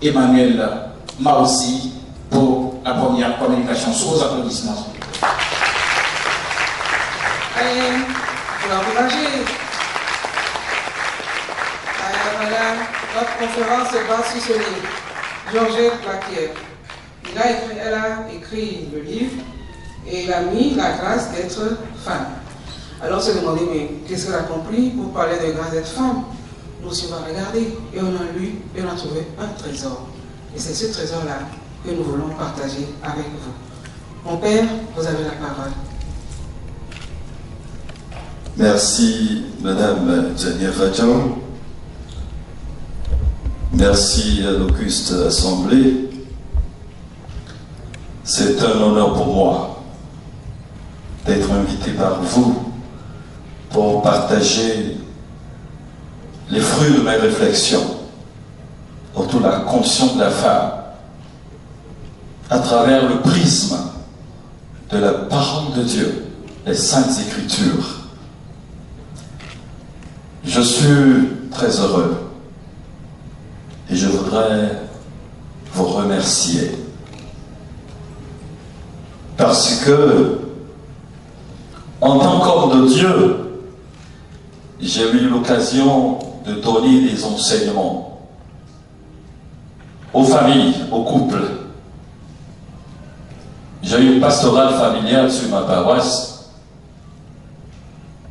Emmanuel Maossi pour la première communication. Sous vos applaudissements. Allez, pour encourager. Voilà, notre conférence se base sur ce livre. Georgette Claquette. Elle a écrit le livre et il a mis la grâce d'être femme. Alors on s'est demandé, mais qu'est-ce qu'elle a compris pour parler de grâce d'être femme? Nous aussi on va regarder et on a lu et on a trouvé un trésor. Et c'est ce trésor-là que nous voulons partager avec vous. Mon père, vous avez la parole. Merci Madame Jennifer John. Merci à l'Auguste Assemblée. C'est un honneur pour moi d'être invité par vous pour partager les fruits de mes réflexions autour de la condition de la femme à travers le prisme de la parole de Dieu, les Saintes Écritures. Je suis très heureux et je voudrais vous remercier parce que en tant qu'homme de Dieu, j'ai eu l'occasion de donner des enseignements aux familles, aux couples. J'ai eu une pastorale familiale sur ma paroisse.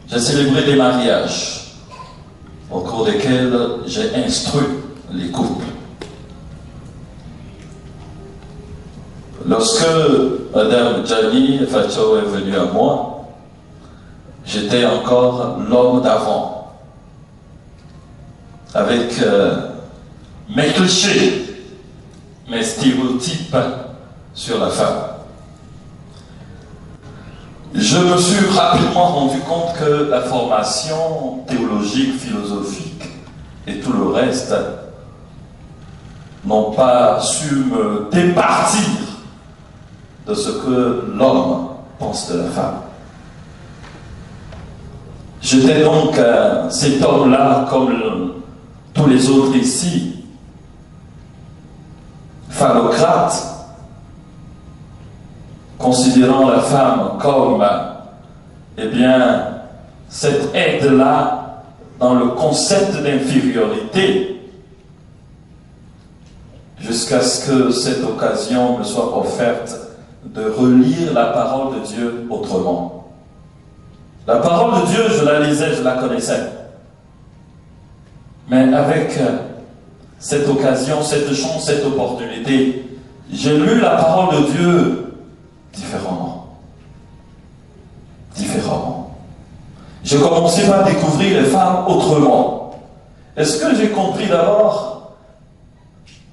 J'ai célébré des mariages au cours desquels j'ai instruit les couples. Lorsque Madame Gianni Facho est venue à moi, j'étais encore l'homme d'avant, avec mes clichés, mes stéréotypes sur la femme. Je me suis rapidement rendu compte que la formation théologique, philosophique et tout le reste n'ont pas su me départir de ce que l'homme pense de la femme. J'étais donc cet homme-là, comme tous les autres ici, phallocrate, considérant la femme comme, eh bien, cette aide-là dans le concept d'infériorité, jusqu'à ce que cette occasion me soit offerte de relire la parole de Dieu autrement. La parole de Dieu, je la lisais, je la connaissais. Mais avec cette occasion, cette chance, cette opportunité, j'ai lu la parole de Dieu différemment. Différemment. J'ai commencé par découvrir les femmes autrement. Est-ce que j'ai compris d'abord,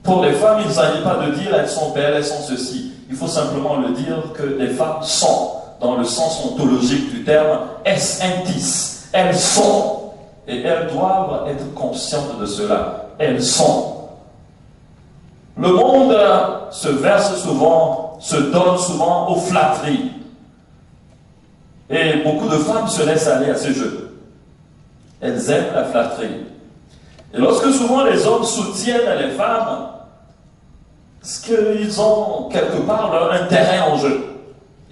pour les femmes, il ne s'agit pas de dire elles sont belles, elles sont ceci. Il faut simplement le dire que les femmes sont, dans le sens ontologique du terme, essentis. Elles sont. Et elles doivent être conscientes de cela. Elles sont. Le monde se verse souvent, se donne souvent aux flatteries. Et beaucoup de femmes se laissent aller à ce jeu. Elles aiment la flatterie. Et lorsque souvent les hommes soutiennent les femmes, c'est qu'ils ont quelque part leur intérêt en jeu.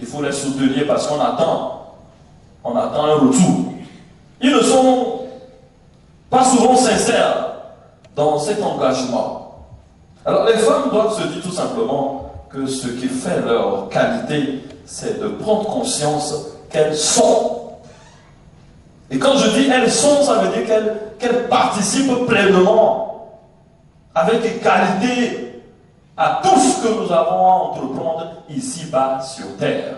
Il faut les soutenir parce qu'on attend un retour. Ils ne sont pas souvent sincères dans cet engagement. Alors les femmes doivent se dire tout simplement que ce qui fait leur qualité, c'est de prendre conscience qu'elles sont. Et quand je dis elles sont, ça veut dire qu'elles participent pleinement, avec égalité, à tout ce que nous avons à entreprendre ici-bas sur terre.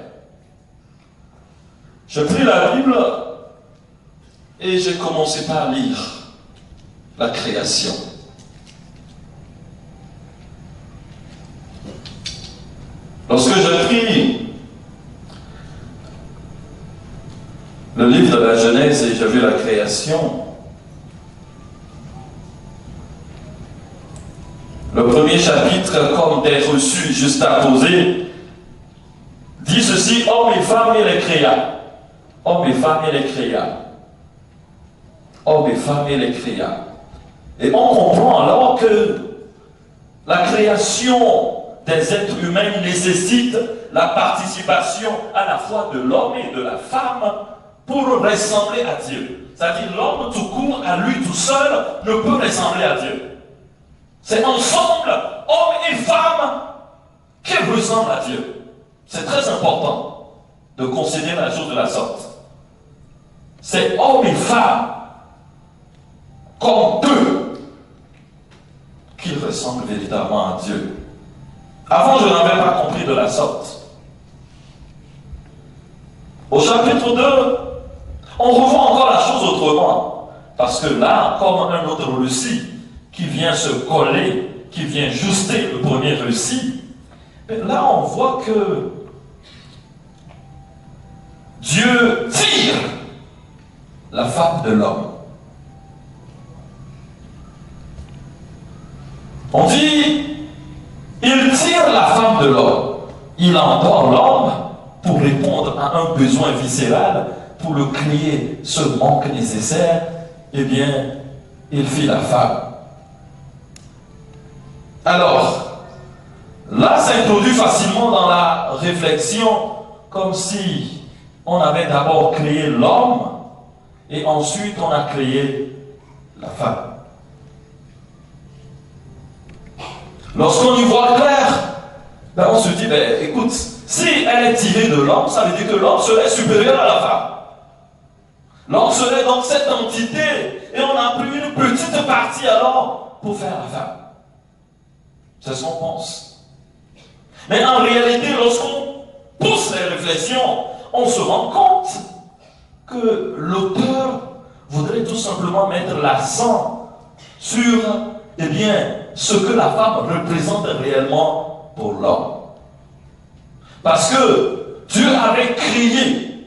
Je pris la Bible et j'ai commencé par lire la création. Lorsque j'ai pris le livre de la Genèse et j'ai vu la création, le premier chapitre, comme des reçus juste à poser, dit ceci: homme et femme, il les créa. Homme et femme, il les créa. Homme et femme, il les créa. Et on comprend alors que La création des êtres humains nécessite la participation à la fois de l'homme et de la femme pour ressembler à Dieu. C'est-à-dire l'homme tout court, à lui tout seul, ne peut ressembler à Dieu. C'est ensemble, hommes et femmes, qu'ils ressemblent à Dieu. C'est très important de considérer la chose de la sorte. C'est hommes et femmes, comme deux, qui ressemblent véritablement à Dieu. Avant, je n'avais pas compris de la sorte. Au chapitre 2, on revoit encore la chose autrement. Parce que là, comme un autre récit qui vient se coller, qui vient juster le premier récit, mais là, on voit que Dieu tire la femme de l'homme. On dit, il tire la femme de l'homme. Il endort l'homme pour répondre à un besoin viscéral, pour le créer ce manque nécessaire. Eh bien, il fit la femme. Alors, là s'introduit facilement dans la réflexion, comme si on avait d'abord créé l'homme et ensuite on a créé la femme. Lorsqu'on y voit clair, ben on se dit, ben, écoute, si elle est tirée de l'homme, ça veut dire que l'homme serait supérieur à la femme. L'homme serait donc cette entité, et on a pris une petite partie alors pour faire la femme. C'est ce qu'on pense. Mais en réalité, lorsqu'on pousse les réflexions, on se rend compte que l'auteur voudrait tout simplement mettre l'accent sur, eh bien, ce que la femme représente réellement pour l'homme. Parce que Dieu avait créé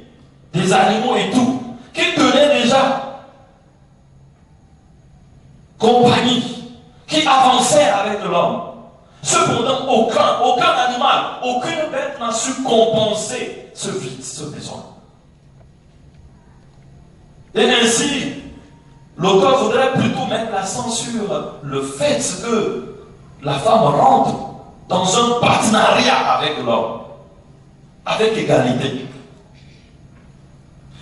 des animaux et tout, qui tenaient déjà compagnie, qui avançaient avec l'homme. Cependant, aucun animal, aucune bête n'a su compenser ce vide, ce besoin. Et ainsi, l'auteur voudrait plutôt mettre l'accent sur le fait que la femme rentre dans un partenariat avec l'homme, avec égalité.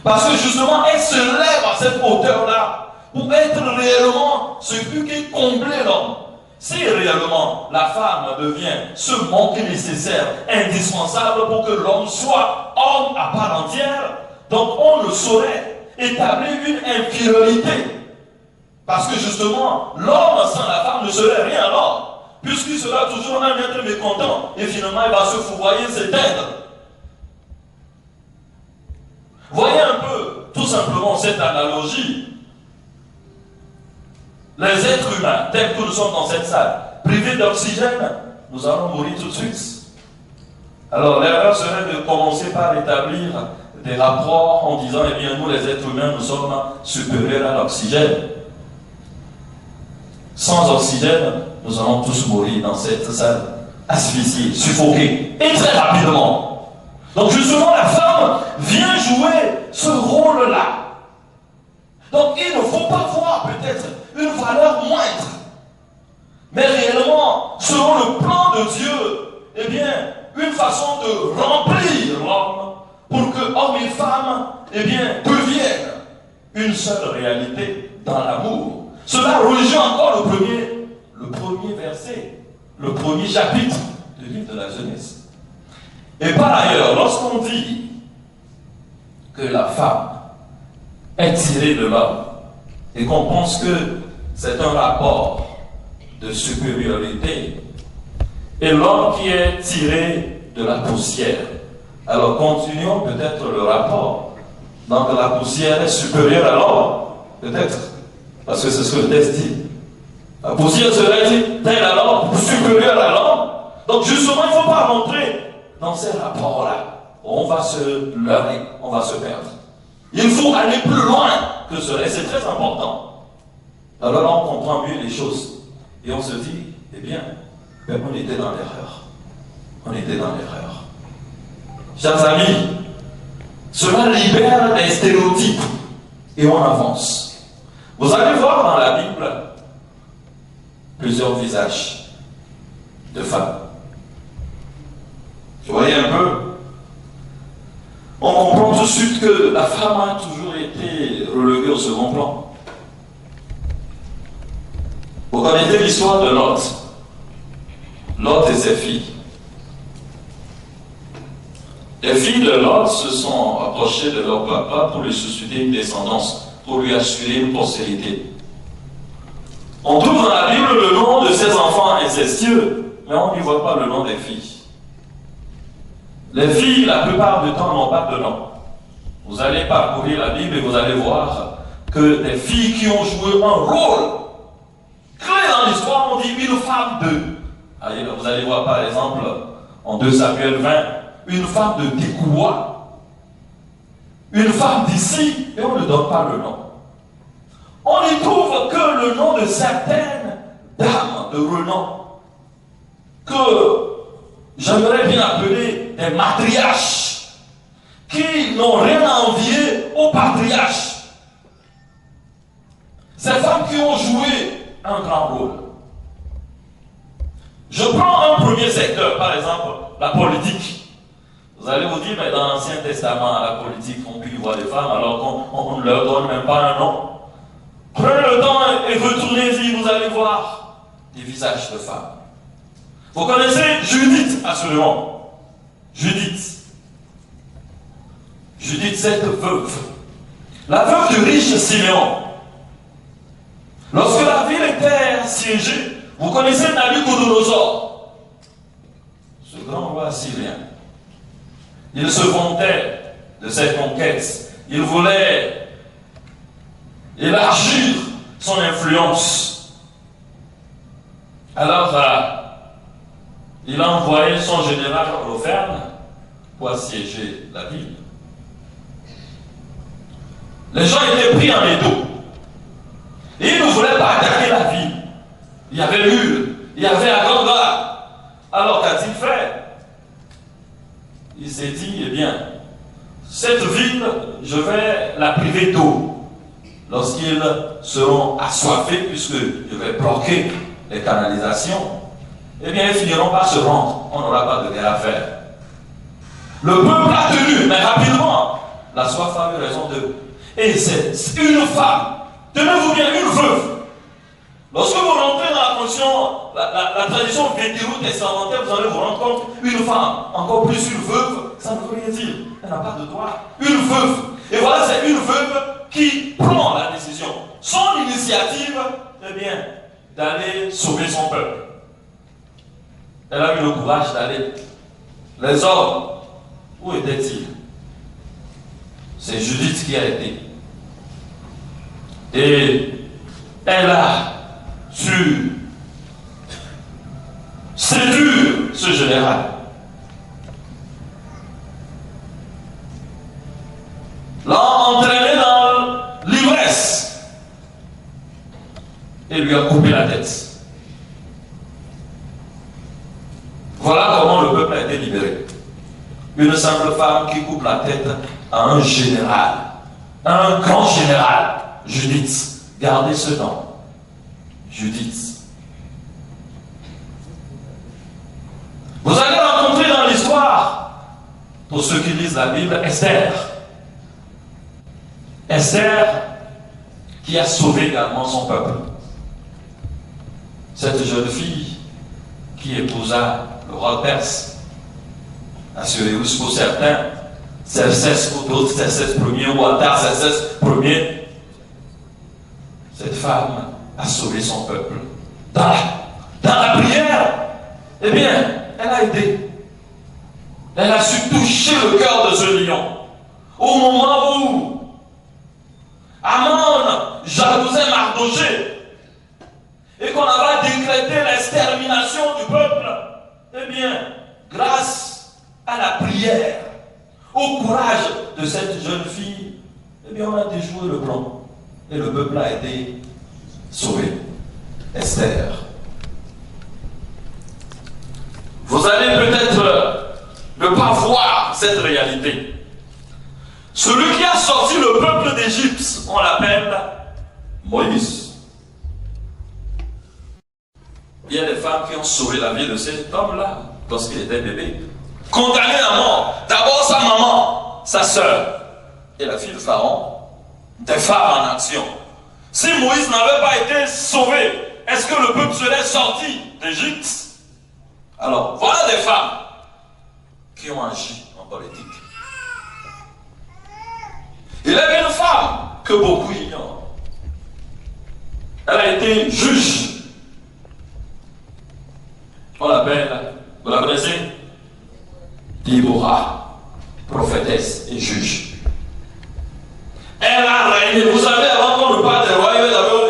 Parce que justement, elle se lève à cette hauteur-là pour être réellement ce qui comblait l'homme. Si réellement la femme devient ce manque nécessaire, indispensable pour que l'homme soit homme à part entière, donc on ne saurait établir une infériorité. Parce que justement, l'homme sans la femme ne serait rien alors, puisqu'il sera toujours un être mécontent, et finalement il va se fourvoyer, s'éteindre. Voyez un peu, tout simplement, cette analogie. Les êtres humains, tels que nous sommes dans cette salle, privés d'oxygène, nous allons mourir tout de suite. Alors l'erreur serait de commencer par établir des rapports en disant, eh bien nous les êtres humains, nous sommes supérieurs à l'oxygène. Sans oxygène, nous allons tous mourir dans cette salle, asphyxiés, suffoqués, et très rapidement. Donc justement, la femme vient jouer ce rôle-là. Donc il ne faut pas voir peut-être une valeur moindre. Mais réellement, selon le plan de Dieu, eh bien, une façon de remplir l'homme pour que homme et femme, eh bien, deviennent une seule réalité dans l'amour. Cela rejoint encore le premier verset, le premier chapitre du livre de la Genèse. Et par ailleurs, lorsqu'on dit que la femme est tirée de l'homme et qu'on pense que c'est un rapport de supériorité et l'homme qui est tiré de la poussière, alors continuons peut-être le rapport. Donc la poussière est supérieure à l'homme, peut-être, parce que c'est ce que le texte dit. La poussière serait-elle à l'homme, supérieure à l'homme? Donc justement, il ne faut pas rentrer dans ces rapports-là. On va se leurrer, on va se perdre. Il faut aller plus loin que cela, et c'est très important. Alors là, on comprend mieux les choses. Et on se dit, eh bien, on était dans l'erreur. On était dans l'erreur. Chers amis, cela libère des stéréotypes et on avance. Vous allez voir dans la Bible plusieurs visages. de femmes. Vous voyez un peu? On comprend tout de suite que la femme a toujours été reléguée au second plan. Vous connaissez l'histoire de Lot. Lot et ses filles. Les filles de Lot se sont approchées de leur papa pour lui susciter une descendance, pour lui assurer une postérité. On trouve dans la Bible le nom de ses enfants incestueux, mais on n'y voit pas le nom des filles. Les filles, la plupart du temps, n'ont pas de nom. Vous allez parcourir la Bible et vous allez voir que des filles qui ont joué un rôle clé dans l'histoire, on dit une femme de. Vous allez voir par exemple en 2 Samuel 20, une femme de Tekoua, une femme d'ici, et on ne donne pas le nom. On n'y trouve que le nom de certaines dames de renom que j'aimerais bien appeler des matriarches qui n'ont rien à envier aux patriarches. Ces femmes qui ont joué un grand rôle. Je prends un premier secteur, par exemple, la politique. Vous allez vous dire, mais dans l'Ancien Testament, la politique, on peut y voir des femmes alors qu'on ne leur donne même pas un nom. Prenez le temps et retournez-y, vous allez voir des visages de femmes. Vous connaissez Judith, absolument. Judith, cette veuve. La veuve du riche Siméon. Lorsque la ville était assiégée, vous connaissez Nabuchodonosor, ce grand roi syrien. Il se vantait de cette conquête. Il voulait élargir son influence. Alors, il a envoyé son général Holopherne pour assiéger la ville. Les gens étaient pris en étau. Et ils ne voulaient pas attaquer la ville. Il y avait Hur, il y avait Aganga. Alors qu'a-t-il fait? Il s'est dit, eh bien, cette ville, je vais la priver d'eau. Lorsqu'ils seront assoiffés, puisque je vais bloquer les canalisations, eh bien, ils finiront par se rendre. On n'aura pas de guerre à faire. Le peuple a tenu, mais rapidement, la soif a eu raison d'eux. Et c'est une femme, tenez-vous bien, une veuve. Lorsque vous rentrez dans la fonction, la tradition vétéro-testamentaire, vous allez vous rendre compte, une femme, encore plus une veuve, ça ne veut rien dire. Elle n'a pas de droit. Une veuve. Et voilà, c'est une veuve qui prend la décision. Son initiative, eh bien, d'aller sauver son peuple. Elle a eu le courage d'aller. Les hommes, où étaient-ils? C'est Judith qui a été. Et elle a su séduire ce général. L'a entraîné dans l'ivresse et lui a coupé la tête. Voilà comment le peuple a été libéré. Une simple femme qui coupe la tête à un général, un grand général, Judith. Gardez ce nom, Judith. Vous allez rencontrer dans l'histoire, pour ceux qui lisent la Bible, Esther. Esther qui a sauvé également son peuple. Cette jeune fille qui épousa le roi perse, Assuérus pour certains, Xerxès pour d'autres, Xerxès premier, ou Attar, Xerxès premier. Cette femme a sauvé son peuple. Dans la prière, eh bien, elle a aidé. Elle a su toucher le cœur de ce lion. Au moment où Aman jalousait Mardochée et qu'on avait décrété l'extermination du peuple, eh bien, grâce à la prière, au courage de cette jeune fille, eh bien, on a déjoué le plan. Et le peuple a été sauvé. Esther. Vous allez peut-être ne pas voir cette réalité. Celui qui a sorti le peuple d'Égypte, on l'appelle Moïse. Il il y a des femmes qui ont sauvé la vie de cet homme-là, lorsqu'il était bébé. Condamné à mort. D'abord sa maman, sa sœur, et la fille de Pharaon, des femmes en action. Si Moïse n'avait pas été sauvé, est-ce que le peuple serait sorti d'Égypte? Alors, voilà des femmes qui ont agi en politique. Il y avait une femme que beaucoup ignorent. Elle a été juge. On l'appelle, vous la connaissez? Déborah, prophétesse et juge. Elle a régné. Vous savez, avant qu'on ne parle des rois, il y avait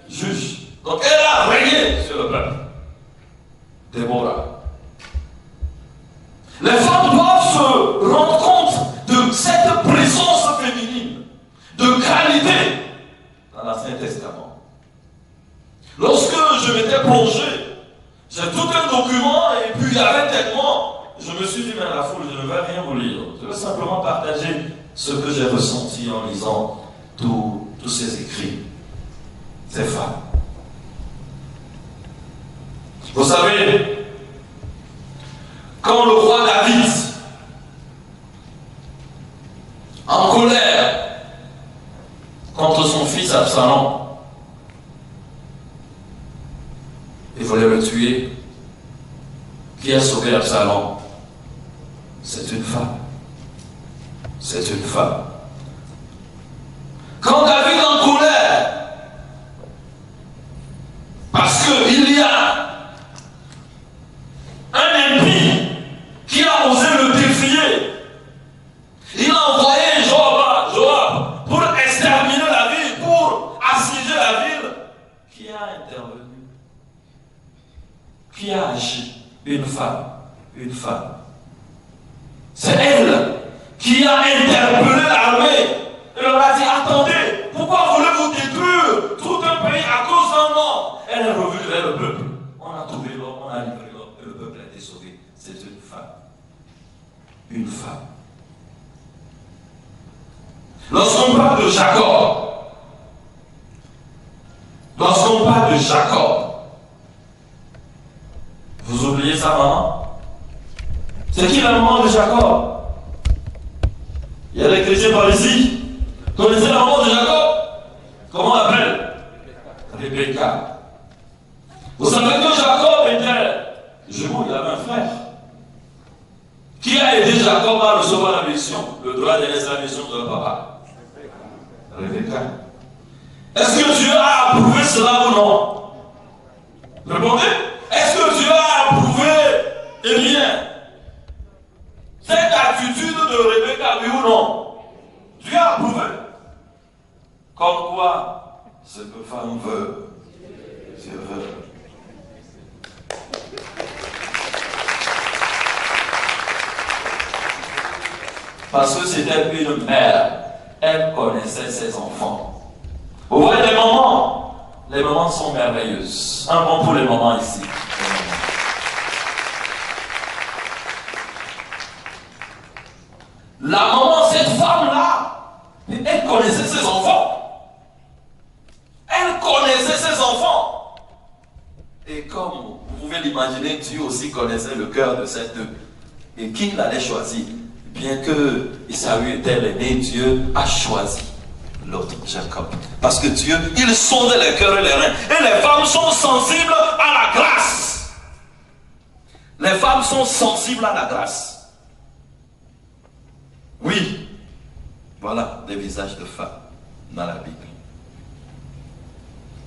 des juges. Donc elle a régné sur le peuple. Déborah. Les femmes doivent se rendre compte de cette présence féminine, de qualité dans l'Ancien Testament. Lorsque je m'étais plongé, j'ai tout un document et puis il y avait tellement, je me suis dit, mais la foule, je ne vais rien vous lire. Je vais simplement partager ce que j'ai ressenti en lisant tous ces écrits, ces femmes. Vous savez, quand le roi David, en colère contre son fils Absalom, il voulait le tuer, qui a sauvé Absalom? C'est une femme. C'est une femme. Quand David en colère, parce qu'il y a un impie qui a osé le défier, il a envoyé Joab pour exterminer la ville, pour assiéger la ville. Qui a intervenu? Qui a agi? Une femme. Une femme. C'est elle qui a interpellé l'armée et leur a dit, attendez, pourquoi voulez-vous détruire tout un pays à cause d'un homme? Elle est revenue vers le peuple. On a trouvé l'homme, on a livré l'homme et le peuple a été sauvé. C'est une femme. Une femme. Lorsqu'on parle de Jacob, vous oubliez sa maman? C'est qui la maman de Jacob? Il y a des chrétiens par ici. Connaissez la maman de Jacob? Comment on l'appelle? Rebecca. Vous savez que Jacob était jumeau, il avait un frère. Qui a aidé Jacob à recevoir la mission? Le droit de laisser la mission de papa. Rebecca. Est-ce que Dieu a approuvé cela ou non? Répondez. Est-ce que Dieu a approuvé? Eh bien, cette attitude de Rebecca, oui ou non? Dieu a approuvé. Comme quoi, ce que femme veut, Dieu veut. Parce que c'était une mère, elle connaissait ses enfants. Vous voyez les mamans sont merveilleuses. Un bon pour les mamans ici. La maman, cette femme-là, elle connaissait ses enfants. Elle connaissait ses enfants. Et comme vous pouvez l'imaginer, Dieu aussi connaissait le cœur de cette... Et qui l'allait choisir? Bien que Esaü était l'aîné, Dieu a choisi l'autre, Jacob. Parce que Dieu, il sonde les cœurs et les reins. Et les femmes sont sensibles à la grâce. Les femmes sont sensibles à la grâce. Oui. Voilà des visages de femmes dans la Bible.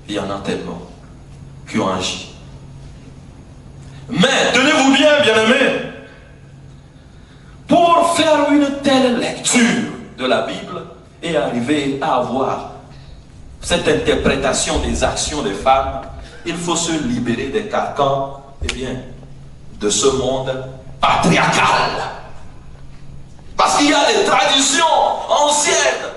Il y en a tellement qui ont agi. Mais, tenez-vous bien, bien-aimés, pour faire une telle lecture de la Bible et arriver à avoir cette interprétation des actions des femmes, il faut se libérer des carcans, eh bien, de ce monde patriarcal. Parce qu'il y a des traditions anciennes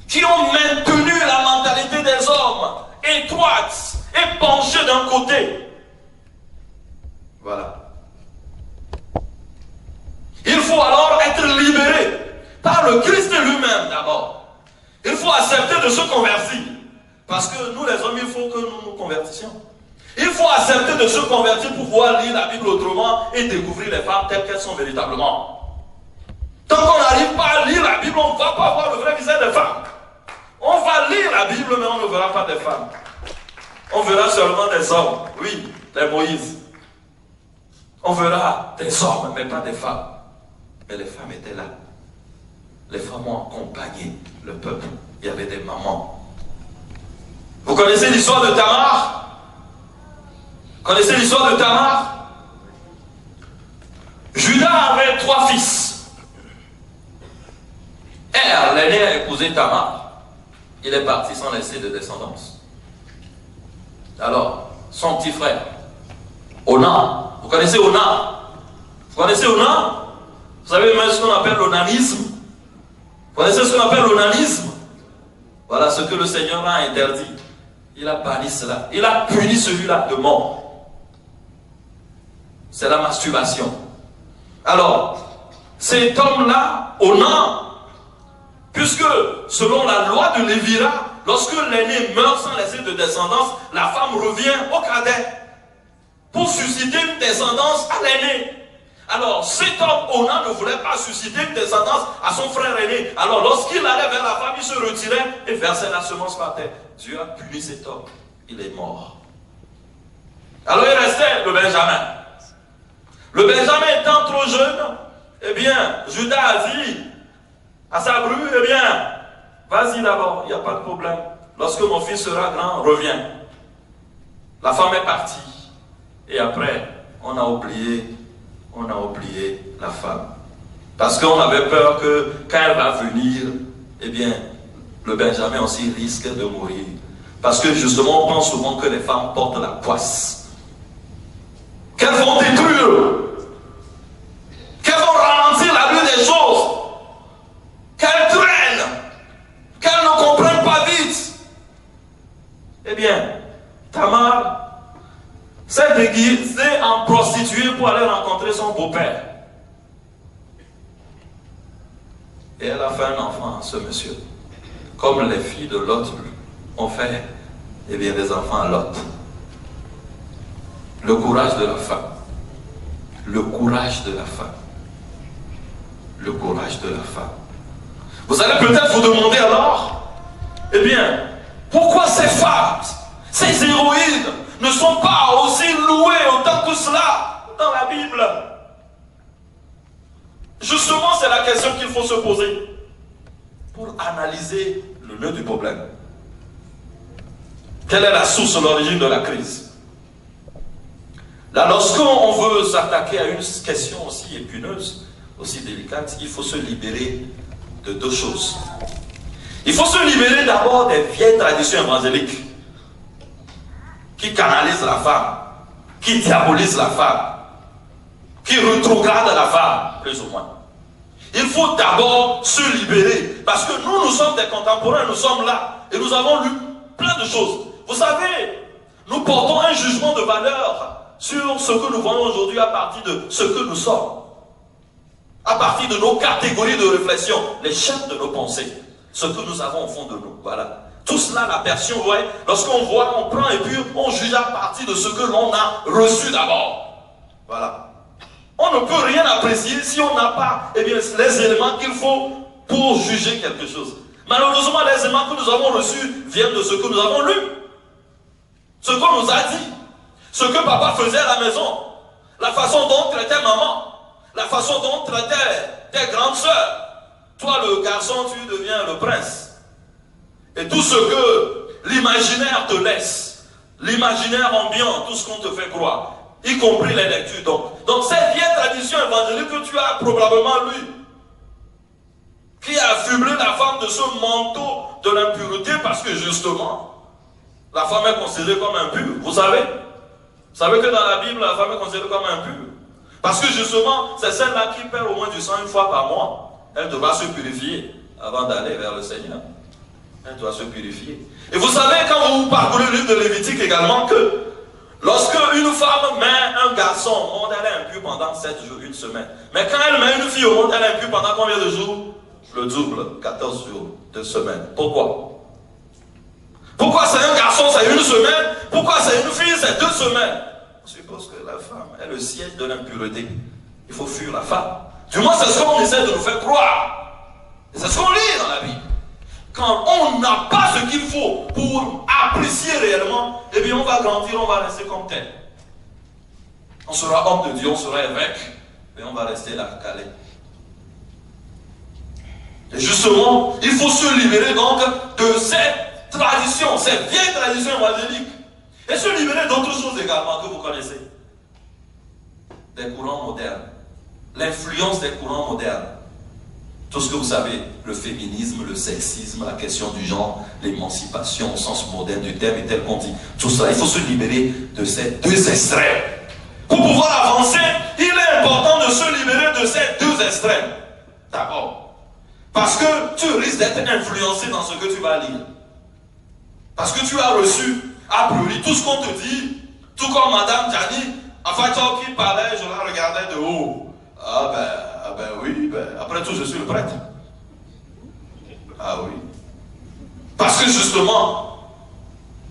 qui ont maintenu la mentalité des hommes étroite et penchée d'un côté. Voilà. Il faut alors être libéré par le Christ lui-même d'abord. Il faut accepter de se convertir. Parce que nous les hommes, il faut que nous nous convertissions. Il faut accepter de se convertir pour pouvoir lire la Bible autrement et découvrir les femmes telles qu'elles sont véritablement. Tant qu'on n'arrive pas à lire la Bible, on ne va pas voir le vrai visage des femmes. On va lire la Bible, mais on ne verra pas des femmes. On verra seulement des hommes. Oui, les Moïse. On verra des hommes, mais pas des femmes. Mais les femmes étaient là. Les femmes ont accompagné le peuple. Il y avait des mamans. Vous connaissez l'histoire de Tamar? Connaissez l'histoire de Tamar? Judas avait 3 fils. L'aîné a épousé Tamar. Il est parti sans laisser de descendance. Alors, son petit frère, Onan. Vous connaissez Onan? Vous connaissez Onan? Vous savez même ce qu'on appelle l'onanisme? Vous connaissez ce qu'on appelle l'onanisme? Voilà ce que le Seigneur a interdit. Il a banni cela. Il a puni celui-là de mort. C'est la masturbation. Alors, cet homme-là, Onan, puisque selon la loi de Lévira, lorsque l'aîné meurt sans laisser de descendance, la femme revient au cadet pour susciter une descendance à l'aîné. Alors, cet homme, Onan, ne voulait pas susciter une descendance à son frère aîné. Alors, lorsqu'il allait vers la femme, il se retirait et versait la semence par terre. Dieu a puni cet homme. Il est mort. Alors, il restait le Benjamin. Le Benjamin étant trop jeune, eh bien, Judas a dit à sa bru, eh bien, vas-y d'abord, il n'y a pas de problème. Lorsque mon fils sera grand, reviens. La femme est partie. Et après, on a oublié la femme. Parce qu'on avait peur que quand elle va venir, eh bien, le Benjamin aussi risque de mourir. Parce que justement, on pense souvent que les femmes portent la poisse. Qu'elles vont détruire. Qu'elles vont ralentir la vue des choses. Qu'elles traînent. Qu'elles ne comprennent pas vite. Eh bien, Tamar s'est déguisée en prostituée pour aller rencontrer son beau-père. Et elle a fait un enfant à ce monsieur. Comme les filles de Lot ont fait, eh bien, des enfants à Lot. Le courage de la femme. Le courage de la femme. Le courage de la femme. Vous allez peut-être vous demander alors, eh bien, pourquoi ces femmes, ces héroïnes, ne sont pas aussi louées autant que cela dans la Bible? Justement, c'est la question qu'il faut se poser pour analyser le nœud du problème. Quelle est la source, l'origine de la crise? Là, lorsqu'on veut s'attaquer à une question aussi épineuse, aussi délicate, il faut se libérer de 2 choses. Il faut se libérer d'abord des vieilles traditions évangéliques qui canalisent la femme, qui diabolisent la femme, qui rétrogradent la femme, plus ou moins. Il faut d'abord se libérer, parce que nous sommes des contemporains, nous sommes là, et nous avons lu plein de choses. Vous savez, nous portons un jugement de valeur sur ce que nous voyons aujourd'hui à partir de ce que nous sommes, à partir de nos catégories de réflexion, les chaînes de nos pensées, ce que nous avons au fond de nous. Voilà. Tout cela, la perception, vous voyez, lorsqu'on voit, on prend et puis on juge à partir de ce que l'on a reçu d'abord. Voilà. On ne peut rien apprécier si on n'a pas, eh bien, les éléments qu'il faut pour juger quelque chose. Malheureusement, les éléments que nous avons reçus viennent de ce que nous avons lu. Ce qu'on nous a dit. Ce que papa faisait à la maison. La façon dont on traitait maman. La façon dont on traitait tes grandes sœurs. Toi, le garçon, tu deviens le prince. Et tout ce que l'imaginaire te laisse. L'imaginaire ambiant, tout ce qu'on te fait croire. Y compris les lectures. Donc cette vieille tradition évangélique que tu as probablement lue, qui a affublé la femme de ce manteau de l'impureté, parce que justement, la femme est considérée comme impure. Vous savez que dans la Bible, la femme est considérée comme impure. Parce que justement, c'est celle-là qui perd au moins du sang 1 fois par mois. Elle devra se purifier avant d'aller vers le Seigneur. Elle doit se purifier. Et vous savez, quand vous parcourez le livre de Lévitique également, que lorsque une femme met un garçon au monde, elle est impure pendant 7 jours, 1 semaine. Mais quand elle met une fille au monde, elle est impure pendant combien de jours? Le double, 14 jours, 2 semaines. Pourquoi? Pourquoi c'est un garçon, c'est une semaine? Pourquoi c'est une fille, c'est 2 semaines? On suppose que la femme est le siège de l'impureté. Il faut fuir la femme. Du moins, c'est ce qu'on essaie de nous faire croire. Et c'est ce qu'on lit dans la Bible. Quand on n'a pas ce qu'il faut pour apprécier réellement, eh bien on va grandir, on va rester comme tel. On sera homme de Dieu, on sera évêque, mais on va rester là, calé. Et justement, il faut se libérer donc de cette tradition, cette vieille tradition évangélique. Et se libérer d'autres choses également que vous connaissez. Des courants modernes. L'influence des courants modernes. Tout ce que vous savez, le féminisme, le sexisme, la question du genre, l'émancipation au sens moderne du terme et tel qu'on dit. Tout ça, il faut se libérer de ces 2 extrêmes. Pour pouvoir avancer, il est important de se libérer de ces 2 extrêmes. D'abord, parce que tu risques d'être influencé dans ce que tu vas lire. Parce que tu as reçu, a priori, tout ce qu'on te dit, tout comme Madame Gianni, enfin, qui parlait, je la regardais de haut. Ah ben oui, après tout, je suis le prêtre. Ah oui. Parce que justement,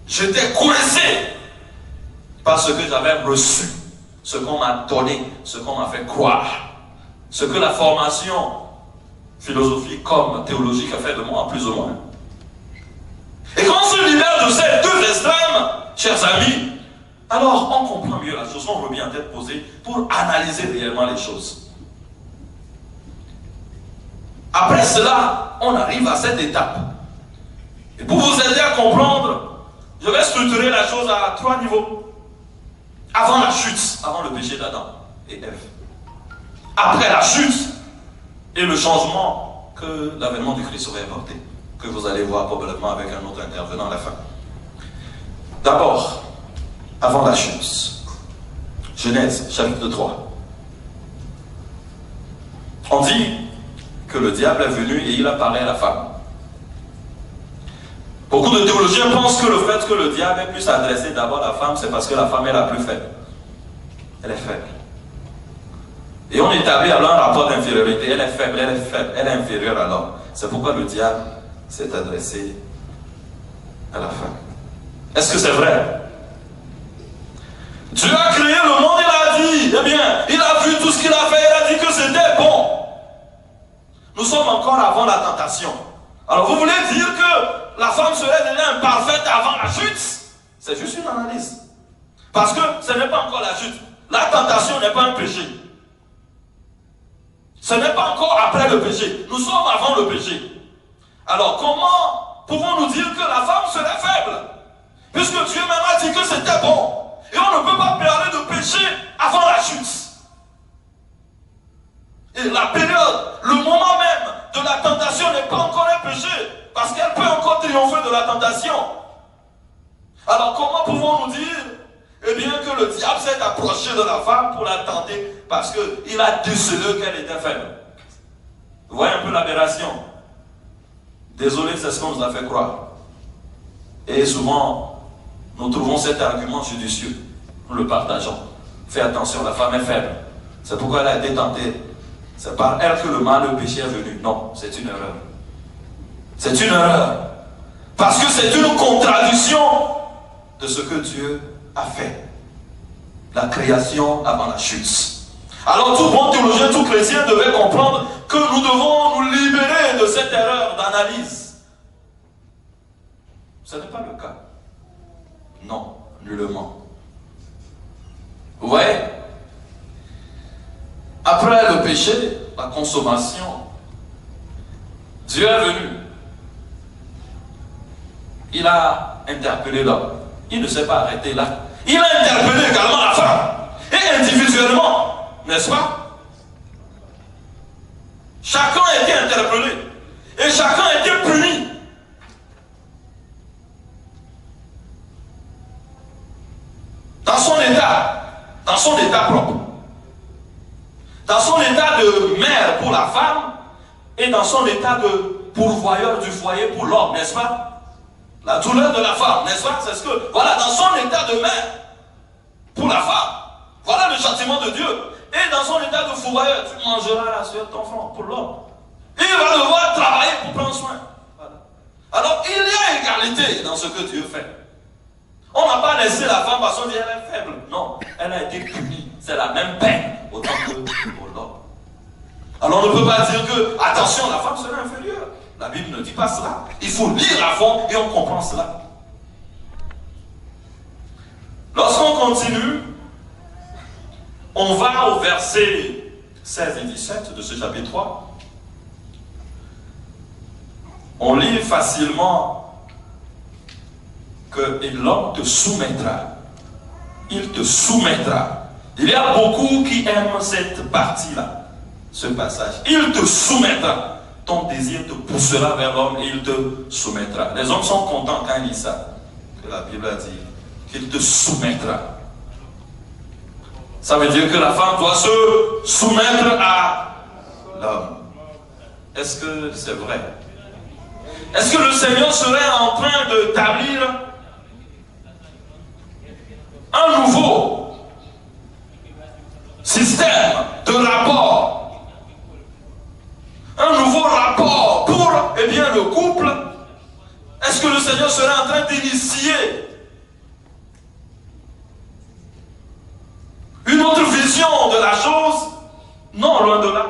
j'étais coincé par ce que j'avais reçu, ce qu'on m'a donné, ce qu'on m'a fait croire, ce que la formation philosophique comme théologique a fait de moi, plus ou moins. Et quand on se libère de ces 2 extrêmes, chers amis, alors on comprend mieux la chose, on remet en tête posée pour analyser réellement les choses. Après cela, on arrive à cette étape. Et pour vous aider à comprendre, je vais structurer la chose à 3 niveaux. Avant la chute, avant le péché d'Adam et Ève. Après la chute et le changement que l'avènement du Christ aurait apporté, que vous allez voir probablement avec un autre intervenant à la fin. D'abord, avant la chute, Genèse, chapitre 3. On dit que le diable est venu et il apparaît à la femme. Beaucoup de théologiens pensent que le fait que le diable ait pu s'adresser d'abord à la femme, c'est parce que la femme est la plus faible. Elle est faible. Et on établit alors un rapport d'infériorité. Elle est faible, elle est inférieure alors. C'est pourquoi le diable s'est adressé à la femme. Est-ce que c'est vrai? Dieu a créé le monde, il a dit, eh bien, il a vu tout ce qu'il a fait, il a dit que c'était bon. Nous sommes encore avant la tentation. Alors vous voulez dire que la femme serait déjà imparfaite avant la chute? C'est juste une analyse. Parce que ce n'est pas encore la chute. La tentation n'est pas un péché. Ce n'est pas encore après le péché. Nous sommes avant le péché. Alors comment pouvons-nous dire que la femme serait faible? Puisque Dieu même a dit que c'était bon. Et on ne peut pas parler de péché avant la chute. Et la période, le moment même de la tentation n'est pas encore un péché. Parce qu'elle peut encore triompher de la tentation. Alors comment pouvons-nous dire, eh bien, que le diable s'est approché de la femme pour la tenter parce qu'il a décelé qu'elle était faible? Vous voyez un peu l'aberration. Désolé, c'est ce qu'on nous a fait croire. Et souvent, nous trouvons cet argument judicieux. Nous le partageons. Fais attention, la femme est faible. C'est pourquoi elle a été tentée. C'est par elle que le mal, le péché est venu. Non, c'est une erreur. C'est une erreur. Parce que c'est une contradiction de ce que Dieu a fait. La création avant la chute. Alors tout bon théologien, tout chrétien devait comprendre que nous devons nous libérer de cette erreur d'analyse. Ce n'est pas le cas. Non, nullement. Vous voyez? Après le péché, la consommation, Dieu est venu. Il a interpellé l'homme. Il ne s'est pas arrêté là. Il a interpellé également la femme. Et individuellement, n'est-ce pas? Chacun a été interpellé. Et chacun a été puni. Dans son état propre. Dans son état de mère pour la femme et dans son état de pourvoyeur du foyer pour l'homme, n'est-ce pas? La douleur de la femme, n'est-ce pas? C'est ce que, voilà, dans son état de mère pour la femme, voilà le châtiment de Dieu. Et dans son état de fourvoyeur, tu mangeras la sueur de ton front pour l'homme. Il va devoir travailler pour prendre soin. Voilà. Alors il y a égalité dans ce que Dieu fait. On n'a pas laissé la femme parce qu'on dit elle est faible. Non, elle a été punie. C'est la même peine autant que pour l'homme. Alors on ne peut pas dire que, attention, la femme serait inférieure. La Bible ne dit pas cela. Il faut lire à fond et on comprend cela. Lorsqu'on continue, on va au verset 16 et 17 de ce chapitre 3. On lit facilement que l'homme te soumettra. Il te soumettra. Il y a beaucoup qui aiment cette partie-là, ce passage. Il te soumettra. Ton désir te poussera vers l'homme et il te soumettra. Les hommes sont contents quand ils disent ça, que la Bible a dit qu'il te soumettra. Ça veut dire que la femme doit se soumettre à l'homme. Est-ce que c'est vrai? Est-ce que le Seigneur serait en train d'établir un nouveau système de rapport? Un nouveau rapport pour, eh bien, le couple? Est-ce que le Seigneur serait en train d'initier une autre vision de la chose? Non, loin de là.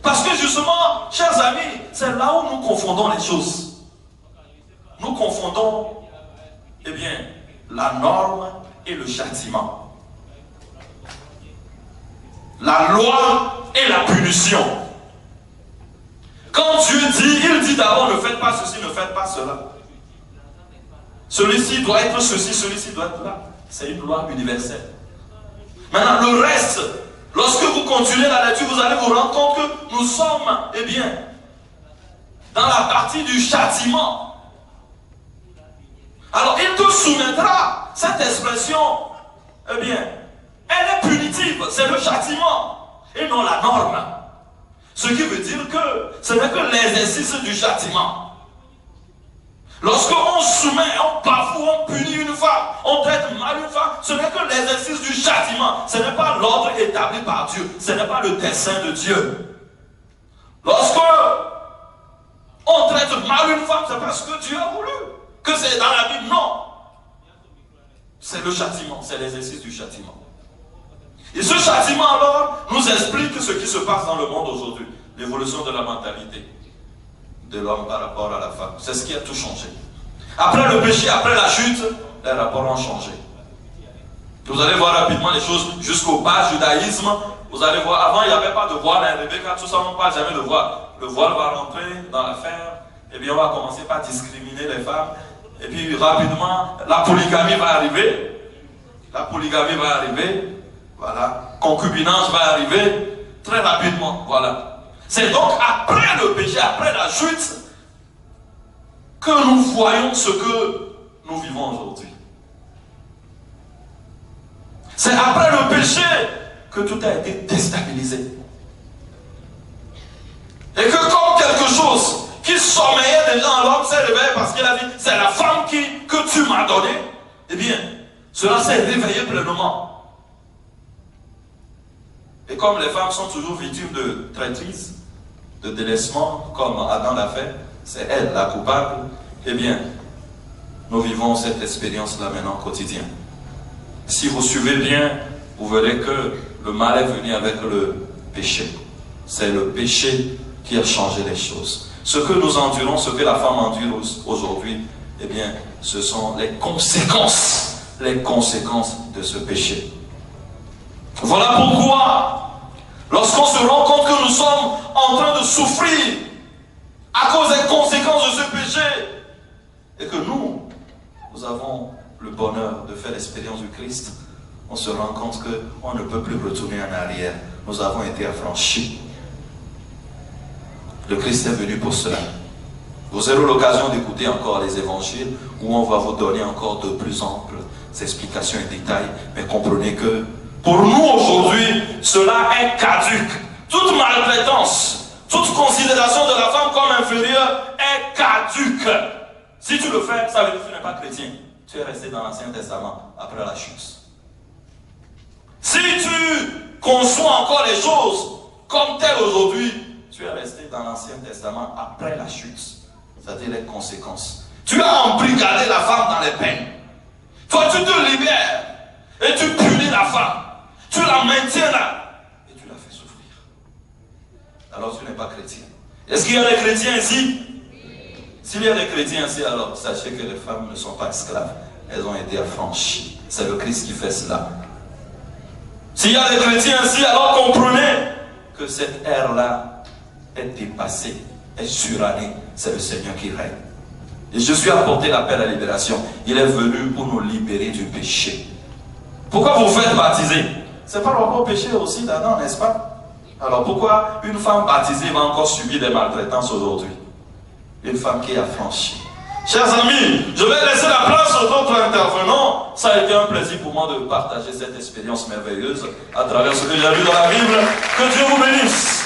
Parce que justement, chers amis, c'est là où nous confondons les choses. Nous confondons, eh bien, la norme et le châtiment. La loi et la punition. Quand Dieu dit, il dit d'abord ne faites pas ceci, ne faites pas cela. Celui-ci doit être ceci, celui-ci doit être là. C'est une loi universelle. Maintenant, le reste, lorsque vous continuez la lecture, vous allez vous rendre compte que nous sommes, eh bien, dans la partie du châtiment. Alors, il te soumettra. Cette expression, eh bien, elle est punitive. C'est le châtiment et non la norme. Ce qui veut dire que ce n'est que l'exercice du châtiment. Lorsqu'on soumet, on bafoue, on punit une femme, on traite mal une femme, ce n'est que l'exercice du châtiment. Ce n'est pas l'ordre établi par Dieu. Ce n'est pas le dessein de Dieu. Lorsque on traite mal une femme, c'est parce que Dieu a voulu. Que c'est dans la Bible, non. C'est le châtiment, c'est l'exercice du châtiment. Et ce châtiment alors nous explique ce qui se passe dans le monde aujourd'hui. L'évolution de la mentalité de l'homme par rapport à la femme. C'est ce qui a tout changé. Après le péché, après la chute, les rapports ont changé. Vous allez voir rapidement les choses jusqu'au bas judaïsme. Vous allez voir, avant il n'y avait pas de voile, hein, Rebecca, tout ça, on ne parle jamais de voile. Le voile va rentrer dans l'affaire, et bien on va commencer par discriminer les femmes. Et puis rapidement, la polygamie va arriver. La polygamie va arriver. Voilà. Concubinage va arriver très rapidement. Voilà. C'est donc après le péché, après la chute, que nous voyons ce que nous vivons aujourd'hui. C'est après le péché que tout a été déstabilisé. Et que comme quelque chose qui sommeillait déjà en l'homme s'est réveillé parce qu'il a dit c'est la femme que tu m'as donnée, eh bien, cela s'est réveillé pleinement. Et comme les femmes sont toujours victimes de traîtrise, de délaissement, comme Adam l'a fait, c'est elle la coupable, eh bien, nous vivons cette expérience-là maintenant quotidien. Si vous suivez bien, vous verrez que le mal est venu avec le péché. C'est le péché qui a changé les choses. Ce que nous endurons, ce que la femme endure aujourd'hui, eh bien, ce sont les conséquences de ce péché. Voilà pourquoi, lorsqu'on se rend compte que nous sommes en train de souffrir à cause des conséquences de ce péché, et que nous avons le bonheur de faire l'expérience du Christ, on se rend compte qu'on ne peut plus retourner en arrière. Nous avons été affranchis. Le Christ est venu pour cela. Vous aurez l'occasion d'écouter encore les évangiles où on va vous donner encore de plus amples explications et détails, mais comprenez que pour nous aujourd'hui, cela est caduque. Toute maltraitance, toute considération de la femme comme inférieure est caduque. Si tu le fais, ça veut dire que tu n'es pas chrétien. Tu es resté dans l'Ancien Testament après la chute. Si tu conçois encore les choses comme telles aujourd'hui, tu es resté dans l'Ancien Testament après la chute. c'est-à-dire les conséquences. Tu as embrigadé la femme dans les peines. Toi, tu te libères et tu punis la femme. Tu la maintiens là et tu la fais souffrir. Alors tu n'es pas chrétien. Est-ce qu'il y a des chrétiens ici? S'il y a des chrétiens ici, alors sachez que les femmes ne sont pas esclaves. Elles ont été affranchies. C'est le Christ qui fait cela. S'il y a des chrétiens ici, alors comprenez que cette ère-là est dépassée, est surannée. C'est le Seigneur qui règne. Et je suis apporté l'appel à la libération. Il est venu pour nous libérer du péché. Pourquoi vous faites baptiser? C'est par rapport au péché aussi d'Adam, n'est-ce pas? Alors pourquoi une femme baptisée va encore subir des maltraitances aujourd'hui? Une femme qui est affranchie. Chers amis, je vais laisser la place aux autres intervenants. Ça a été un plaisir pour moi de partager cette expérience merveilleuse à travers ce que j'ai lu dans la Bible. Que Dieu vous bénisse.